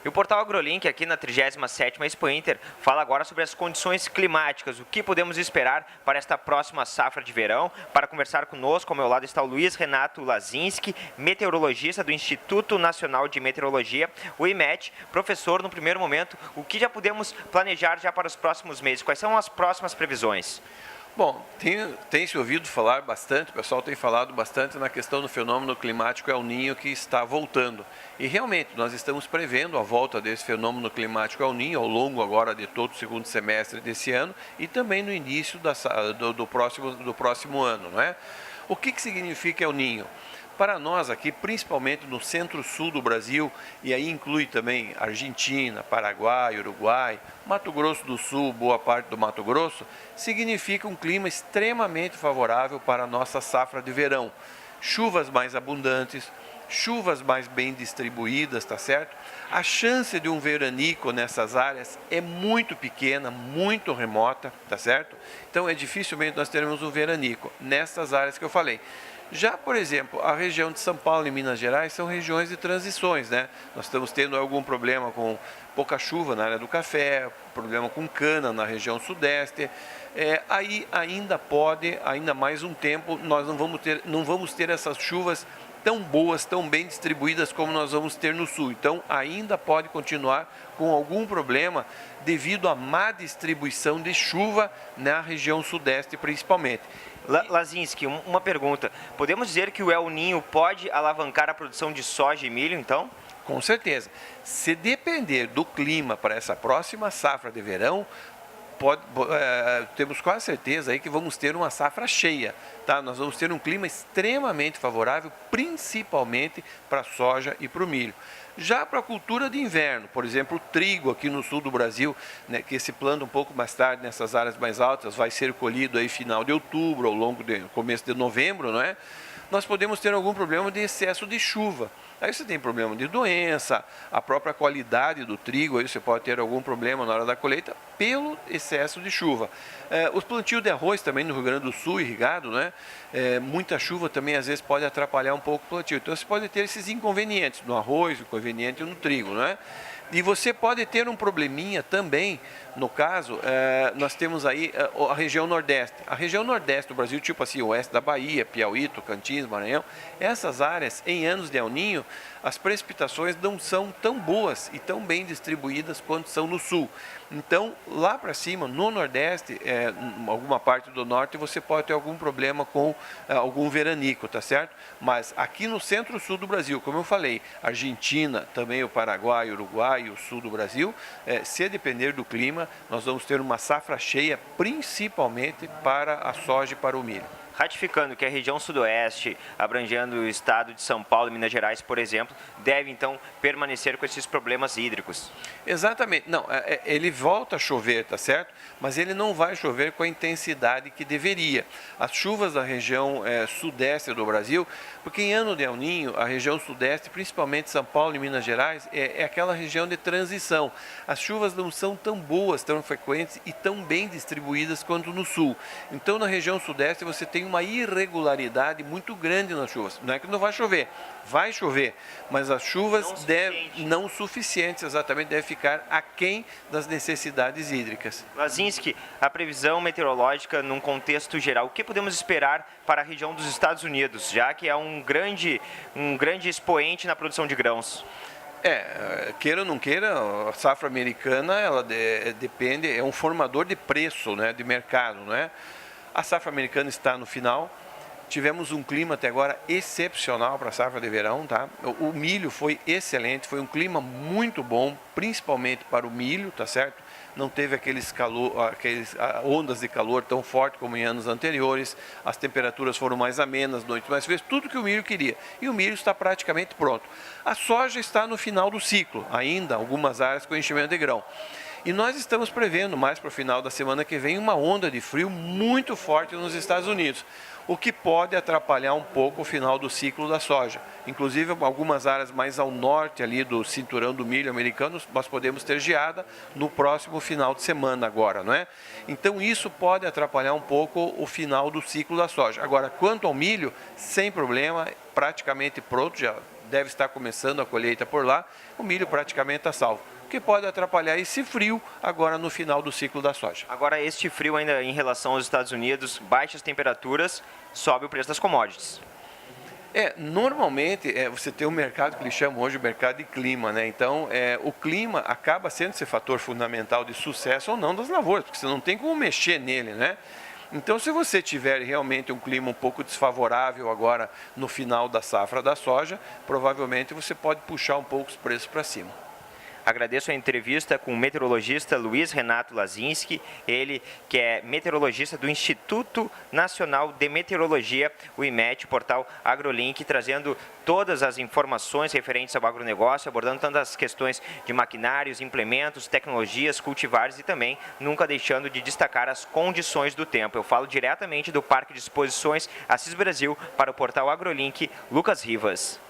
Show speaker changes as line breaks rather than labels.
E o portal AgroLink, aqui na 37ª Expo Inter, fala agora sobre as condições climáticas, o que podemos esperar para esta próxima safra de verão. Para conversar conosco, ao meu lado está o Luiz Renato Lazinski, meteorologista do Instituto Nacional de Meteorologia, o IMET, professor no primeiro momento. O que já podemos planejar já para os próximos meses? Quais são as próximas previsões?
Bom, tem se ouvido falar bastante, o pessoal tem falado bastante na questão do fenômeno climático El Niño que está voltando. E realmente, nós estamos prevendo a volta desse fenômeno climático El Niño ao longo agora de todo o segundo semestre desse ano e também no início do próximo ano, não é? O que significa El Niño? Para nós aqui, principalmente no centro-sul do Brasil, e aí inclui também Argentina, Paraguai, Uruguai, Mato Grosso do Sul, boa parte do Mato Grosso, significa um clima extremamente favorável para a nossa safra de verão. Chuvas mais abundantes, chuvas mais bem distribuídas, tá certo? A chance de um veranico nessas áreas é muito pequena, muito remota, tá certo? Então dificilmente nós teremos um veranico nessas áreas que eu falei. Já, por exemplo, a região de São Paulo e Minas Gerais são regiões de transições, né? Nós estamos tendo algum problema com pouca chuva na área do café, problema com cana na região sudeste. Aí ainda mais um tempo, nós não vamos ter essas chuvas tão boas, tão bem distribuídas como nós vamos ter no sul. Então, ainda pode continuar com algum problema devido à má distribuição de chuva na região sudeste, principalmente.
Lazinski, uma pergunta. Podemos dizer que o El Niño pode alavancar a produção de soja e milho, então?
Com certeza. Se depender do clima para essa próxima safra de verão, temos quase certeza aí que vamos ter uma safra cheia, tá? Nós vamos ter um clima extremamente favorável, principalmente para a soja e para o milho. Já para a cultura de inverno, por exemplo, o trigo aqui no sul do Brasil, né, que se planta um pouco mais tarde nessas áreas mais altas, vai ser colhido aí final de outubro, ao longo do começo de novembro, não é? Nós podemos ter algum problema de excesso de chuva. Aí você tem problema de doença, a própria qualidade do trigo, aí você pode ter algum problema na hora da colheita pelo excesso de chuva. Os plantios de arroz também no Rio Grande do Sul, irrigado, né? Muita chuva também às vezes pode atrapalhar um pouco o plantio. Então você pode ter esses inconvenientes no arroz, inconveniente no trigo, né? E você pode ter um probleminha também, no caso, nós temos aí a região nordeste. A região nordeste do Brasil, tipo assim, oeste da Bahia, Piauí, Tocantins, Maranhão, essas áreas, em anos de El Niño, as precipitações não são tão boas e tão bem distribuídas quanto são no sul. Então, lá para cima, no Nordeste, alguma parte do Norte, você pode ter algum problema com algum veranico, tá certo? Mas aqui no centro-sul do Brasil, como eu falei, Argentina, também o Paraguai, Uruguai e o sul do Brasil, se depender do clima, nós vamos ter uma safra cheia, principalmente para a soja e para o milho.
Ratificando que a região sudoeste, abrangendo o estado de São Paulo e Minas Gerais, por exemplo, deve então permanecer com esses problemas hídricos.
Exatamente. Não, ele volta a chover, tá certo? Mas ele não vai chover com a intensidade que deveria. As chuvas da região sudeste do Brasil, porque em ano de El Niño, a região sudeste, principalmente São Paulo e Minas Gerais, é aquela região de transição. As chuvas não são tão boas, tão frequentes e tão bem distribuídas quanto no sul. Então, na região sudeste, você tem uma irregularidade muito grande nas chuvas. Não é que não vai chover, mas as chuvas não suficientes, exatamente, devem ficar aquém das necessidades hídricas.
Lazinski, a previsão meteorológica num contexto geral, o que podemos esperar para a região dos Estados Unidos, já que é um grande expoente na produção de grãos?
Queira ou não queira, a safra americana, ela depende, é um formador de preço, né, de mercado, não é? A safra americana está no final, tivemos um clima até agora excepcional para a safra de verão, tá? O milho foi excelente, foi um clima muito bom, principalmente para o milho, tá certo? Não teve aqueles ondas de calor tão fortes como em anos anteriores, as temperaturas foram mais amenas, noites mais frias, tudo que o milho queria. E o milho está praticamente pronto. A soja está no final do ciclo, ainda algumas áreas com enchimento de grão. E nós estamos prevendo, mais para o final da semana que vem, uma onda de frio muito forte nos Estados Unidos, o que pode atrapalhar um pouco o final do ciclo da soja. Inclusive, algumas áreas mais ao norte ali do cinturão do milho americano, nós podemos ter geada no próximo final de semana agora, não é? Então, isso pode atrapalhar um pouco o final do ciclo da soja. Agora, quanto ao milho, sem problema, praticamente pronto, já deve estar começando a colheita por lá, o milho praticamente está salvo. O que pode atrapalhar esse frio agora no final do ciclo da soja.
Agora, este frio ainda em relação aos Estados Unidos, baixas temperaturas, sobe o preço das commodities.
Normalmente você tem um mercado que eles chamam hoje de mercado de clima, né? Então, o clima acaba sendo esse fator fundamental de sucesso ou não das lavouras, porque você não tem como mexer nele, né? Então, se você tiver realmente um clima um pouco desfavorável agora no final da safra da soja, provavelmente você pode puxar um pouco os preços para cima.
Agradeço a entrevista com o meteorologista Luiz Renato Lazinski, ele que é meteorologista do Instituto Nacional de Meteorologia, o IMET, portal AgroLink, trazendo todas as informações referentes ao agronegócio, abordando tantas questões de maquinários, implementos, tecnologias, cultivares e também nunca deixando de destacar as condições do tempo. Eu falo diretamente do Parque de Exposições Assis Brasil para o portal AgroLink, Lucas Rivas.